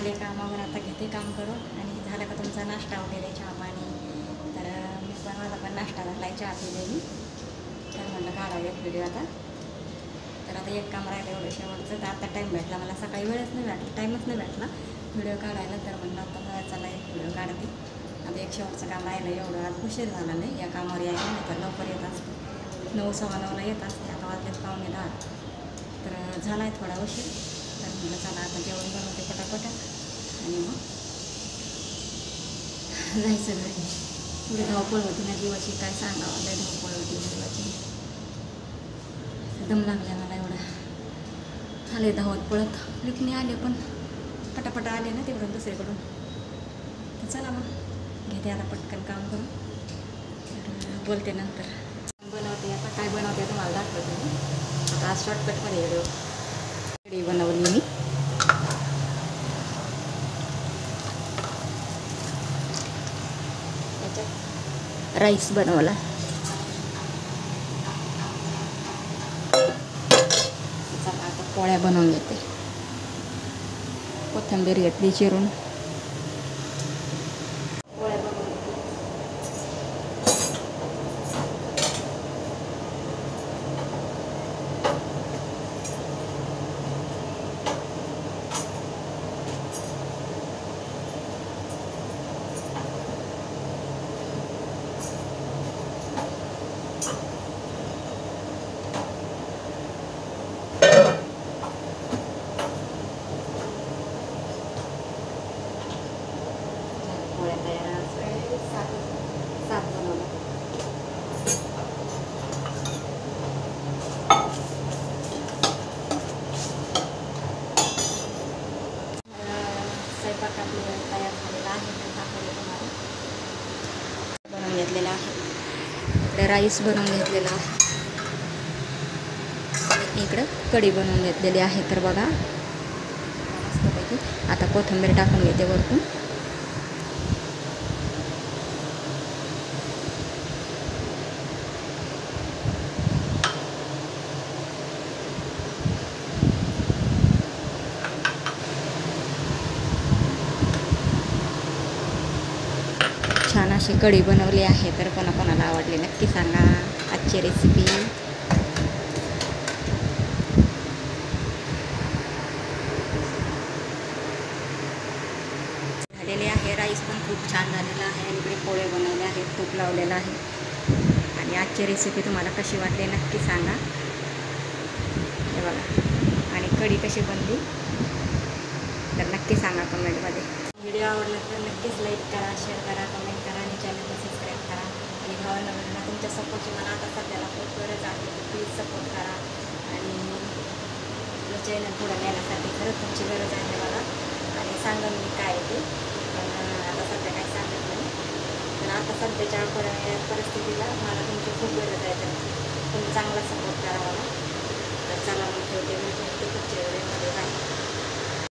आले कामावर, आता घेते काम करून. आणि झालं का तुमचा नाश्ता वगैरे, चहा पाणी? तर मी पण, माझा पण नाश्ता झाला आहे, चहा पिलेली. तर म्हटलं काढावे एक व्हिडिओ आता. तर आता एक काम राहिलं एवढं शेवटचं. तर आता टाईम भेटला मला, सकाळी वेळच नाही भेटला, टाईमच नाही भेटला व्हिडिओ काढायला. तर म्हणलं आता चला एक व्हिडिओ काढते. आता एक शेवटचं काम राहिलं, एवढं आज उशीर झाला नाही या कामावर यायला, नाही तर लवकर येत असते, 9:15 येत असते. आता वाजलेत 9:45. तर झाला आहे थोडा उशीर. तर म्हटलं चला आता जेवण बनवते पटापट आणि मग जायचं घरी. पुढे धावपळ होती ना जीवाची, काय सांगावं, लय धावपळ होती जीवाची. दम लागला मला एवढा. आले धावत पळत, लिफ्टने आले पण पटापट आले ना तिकडून दुसरीकडून. तर चला मग घेते आता पटकन काम करून. तर बोलते नंतर. बनवते आता, काय बनवते तुम्हाला दाखवते मी. आता आज शॉर्टकटमध्ये व्हिडिओ कढी बनवली मी. याच्यात राईस बनवला. चला आता पोळ्या बनवून घेते. कोथिंबीर घेतली चिरून. पोळ्या बनवून घेते. पोळ्या तयार. सात बनवल्या. स्वयंपाक आपले तयार झालेला आहे. तुम्हाला बनवून घेतलेला आहे. इकडे राईस बनवून घेतलेला आहे. इकडं कढी बनवून घेतलेली आहे. तर बघा मस्तपैकी. आता कोथिंबीर टाकून घेते वरतून. छान अशी कढी बनवली आहे. तर कोणाकोणाला आवडली नक्की सांगा आजची रेसिपी. झालेले आहे. राईस पण खूप छान झालेला आहे. आणि इकडे पोळे बनवले आहेत, तूप लावलेलं आहे. आणि आजची रेसिपी तुम्हाला कशी वाटली नक्की सांगा. हे बघा. आणि कढी कशी बनली तर नक्की सांगा कमेंटमध्ये. व्हिडिओ आवडला तर नक्कीच लाईक करा, शेअर करा, कमेंट करा आणि चॅनलला सबस्क्राईब करा. आणि भावना तुमच्या सपोर्टची मला आता सध्याला खूप गरज आहे. तर प्लीज सपोर्ट करा. आणि चॅनल पुढे नेण्यासाठी खरंच तुमची गरज आहे मला. आणि सांगा मी काय ते, पण आता सध्या काही सांगत नाही. तर आता सध्याच्या परिस्थितीला मला तुमची खूप गरज आहे. तर तुम्ही चांगला सपोर्ट करा मला. तर चला मग ठेवते. मी पुढच्या व्हिडिओमध्ये. बाय.